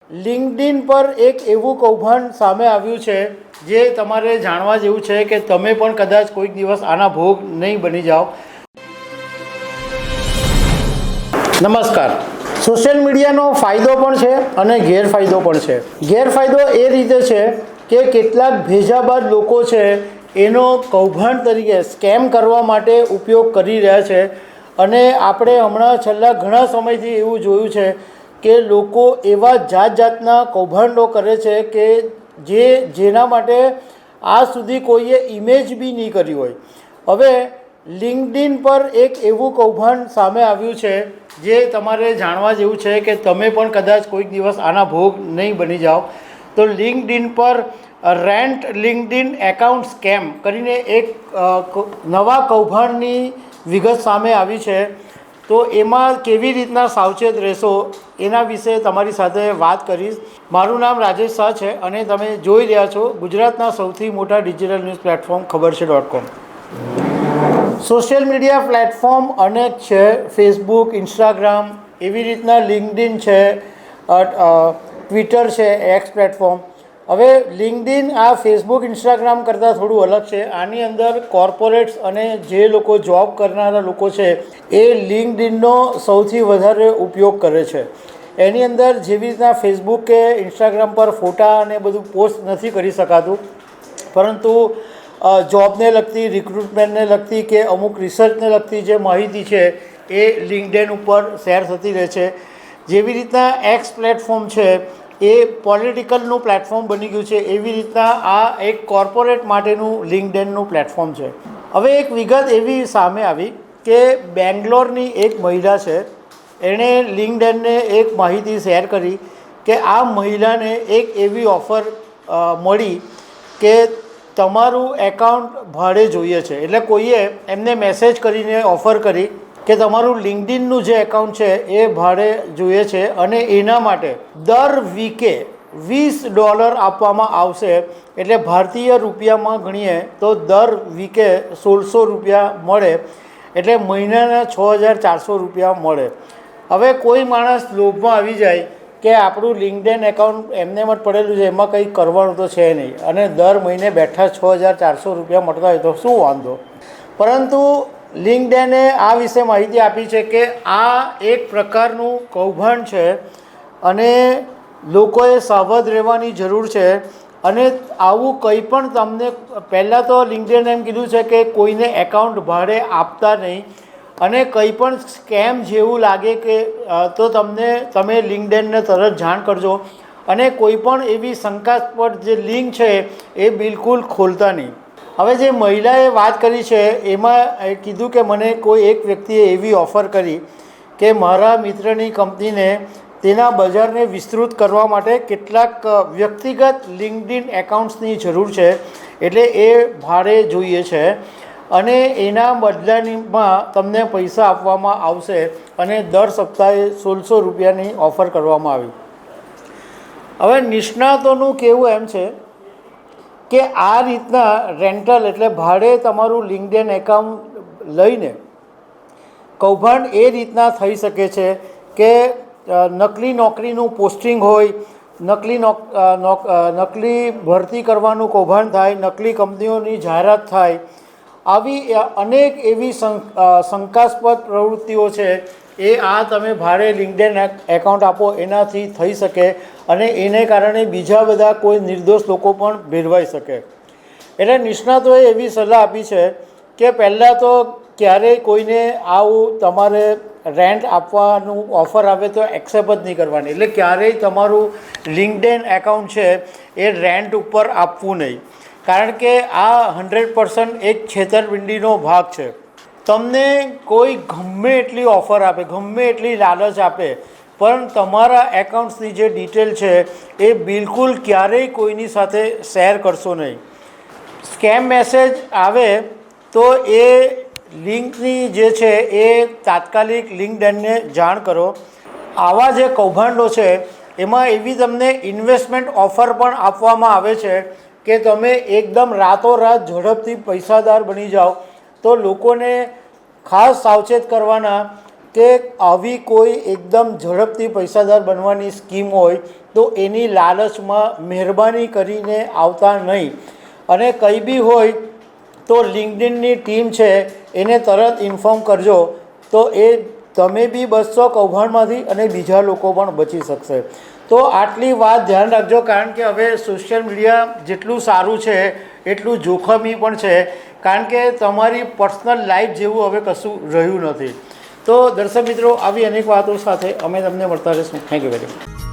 LinkedIn પર એક એવું કૌભાંડ સામે આવ્યું છે જે તમારે જાણવા જેવું છે કે તમે પણ કદાચ કોઈક દિવસ આના ભોગ નહીં બની જાઓ. નમસ્કાર. સોશિયલ મીડિયાનો ફાયદો પણ છે અને ગેરફાયદો પણ છે. ગેરફાયદો એ રીતે છે કે કેટલાક ભેજાબાદ લોકો છે એનો કૌભાંડ તરીકે સ્કેમ કરવા માટે ઉપયોગ કરી રહ્યા છે. અને આપણે હમણાં છેલ્લા ઘણા સમયથી એવું જોયું છે કે લોકો એવા જાતના કૌભાંડો કરે છે કે જેના માટે આજ સુધી કોઈએ ઇમેજ બી નહીં કરી હોય. હવે લિંક્ડઇન પર એક એવું કૌભાંડ સામે આવ્યું છે જે તમારે જાણવા જેવું છે કે તમે પણ કદાચ કોઈક દિવસ આના ભોગ નહીં બની જાઓ. તો લિંક્ડઇન પર રેન્ટ લિંક્ડઇન એકાઉન્ટ સ્કેમ કરીને એક નવા કૌભાંડની વિગત સામે આવી છે. તો એમાં કેવી રીતના સાવચેત રહેશો એના વિશે તમારી સાથે વાત કરીશ. મારું નામ રાજેશ શાહ છે અને તમે જોઈ રહ્યા છો ગુજરાતના સૌથી મોટા ડિજિટલ ન્યૂઝ પ્લેટફોર્મ ખબરછે.com. સોશિયલ મીડિયા પ્લેટફોર્મ અનેક છે. ફેસબુક, ઇન્સ્ટાગ્રામ, એવી રીતના લિંક્ડઇન છે, ટ્વિટર છે, એક્સ પ્લેટફોર્મ. હવે લિંક્ડઇન આ ફેસબુક, ઇન્સ્ટાગ્રામ કરતાં થોડું અલગ છે. આની અંદર કોર્પોરેટ્સ અને જે લોકો જોબ કરનારા લોકો છે એ લિંક્ડઇનનો સૌથી વધારે ઉપયોગ કરે છે. એની અંદર જેવી રીતના ફેસબુક કે ઇન્સ્ટાગ્રામ પર ફોટા અને બધું પોસ્ટ નથી કરી શકાતું, પરંતુ જોબને લગતી, રિક્રુટમેન્ટને લગતી કે અમુક રિસર્ચને લગતી જે માહિતી છે એ લિંક્ડઇન ઉપર શેર થતી રહે છે. જેવી રીતના એક્સ પ્લેટફોર્મ છે એ પોલિટિકલનું પ્લેટફોર્મ બની ગયું છે, એવી રીતના આ એક કોર્પોરેટ માટેનું લિંક્ડઇનનું પ્લેટફોર્મ છે. હવે એક વિગત એવી સામે આવી કે બેંગ્લોરની એક મહિલા છે, એણે લિંક્ડઇનને એક માહિતી શેર કરી કે આ મહિલાને એક એવી ઓફર મળી કે તમારું એકાઉન્ટ ભાડે જોઈએ છે. એટલે કોઈએ એમને મેસેજ કરીને ઓફર કરી કે તમારું લિંક્ડઇનનું જે એકાઉન્ટ છે એ ભાડે જોઈએ છે અને એના માટે દર વીકે $20 આપવામાં આવશે. એટલે ભારતીય રૂપિયામાં ગણીએ તો દર વીકે ₹1600 મળે, એટલે મહિનાના ₹6400 મળે. હવે કોઈ માણસ લોભમાં આવી જાય કે આપણું લિંક્ડઇન એકાઉન્ટ એમને જ પડેલું છે, એમાં કંઈ કરવાનું તો છે નહીં અને દર મહિને બેઠા ₹6400 મળતા હોય તો શું વાંધો. પરંતુ લિંક્ડઇને આ વિશે માહિતી આપી છે કે આ એક પ્રકારનું કૌભાંડ છે અને લોકોએ સાવધ રહેવાની જરૂર છે. અને આવું કંઈ પણ તમને પહેલાં તો લિંક્ડઇને એમ કીધું છે કે કોઈને એકાઉન્ટ ભાડે આપતા નહીં, અને કંઈ પણ સ્કેમ જેવું લાગે કે તો તમે લિંક્ડઇનને તરત જાણ કરજો. અને કોઈ પણ એવી શંકાસ્પદ જે લિંક છે એ બિલકુલ ખોલતા નહીં. હવે જે મહિલાએ વાત કરી છે એમાં કીધું કે મને કોઈ એક વ્યક્તિએ એવી ઓફર કરી કે મારા મિત્રની કંપનીને તેના બજારને વિસ્તૃત કરવા માટે કેટલાક વ્યક્તિગત લિંક્ડઇન એકાઉન્ટ્સની જરૂર છે, એટલે એ ભાડે જોઈએ છે અને એના બદલામાં તમને પૈસા આપવામાં આવશે અને દર સપ્તાહે ₹1600ની ઓફર કરવામાં આવી. હવે નિષ્ણાતોનું કહેવું એમ છે કે આ રીતના રેન્ટલ એટલે ભાડે તમારું લિંક્ડઇન એકાઉન્ટ લઈને કૌભાંડ એ રીતના થઈ શકે છે કે નકલી નોકરીનું પોસ્ટિંગ હોય, નકલી ભરતી કરવાનું કૌભાંડ થાય, નકલી કંપનીઓની જાહેરાત થાય. આવી અનેક એવી શંકાસ્પદ પ્રવૃત્તિઓ છે એ આ તમે ભાડે લિંક્ડઇન એકાઉન્ટ આપો એનાથી થઈ શકે અને એને કારણે બીજા બધા કોઈ નિર્દોષ લોકો પણ ભેરવાઈ શકે. એટલે નિષ્ણાતોએ એવી સલાહ આપી છે કે પહેલાં તો ક્યારેય કોઈને આવું તમારે રેન્ટ આપવાનું ઓફર આવે તો એક્સેપ્ટ જ નહીં કરવાની. એટલે ક્યારેય તમારું લિંક્ડઇન એકાઉન્ટ છે એ રેન્ટ ઉપર આપવું નહીં, કારણ કે આ 100% એક છેતરપિંડીનો ભાગ છે. તમને કોઈ ગમે એટલી ઓફર આપે, ગમે એટલી લાલચ આપે, પણ તમારા એકાઉન્ટ્સની જે ડિટેલ છે એ બિલકુલ ક્યારેય કોઈની સાથે શેર કરશો નહીં. સ્કેમ મેસેજ આવે તો એ લિંકની જે છે એ તાત્કાલિક લિંક્ડઇનને જાણ કરો. આવા જે કૌભાંડો છે એમાં એવી તમને ઇન્વેસ્ટમેન્ટ ઓફર પણ આપવામાં આવે છે કે તમે એકદમ રાતોરાત ઝડપથી પૈસાદાર બની જાઓ. તો લોકોને ખાસ સાવચેત કરવાના કે આવી કોઈ એકદમ ઝડપથી પૈસાદાર બનવાની સ્કીમ હોય તો એની લાલચમાં મહેરબાની કરીને આવતા નહીં. અને કંઈ બી હોય તો લિંક્ડઇનની ટીમ છે એને તરત ઇન્ફોર્મ કરજો, તો એ તમે બી બચશો કૌભાંડમાંથી અને બીજા લોકો પણ બચી શકશે. તો આટલી વાત ધ્યાન રાખજો, કારણ કે હવે સોશિયલ મીડિયા જેટલું સારું છે એટલું જોખમી પણ છે, કારણ કે તમારી પર્સનલ લાઈફ જેવું હવે કશું રહ્યું નથી. તો દર્શક મિત્રો, આવી અનેક વાતો સાથે અમે તમને મળતા રહીશું. Thank you very much.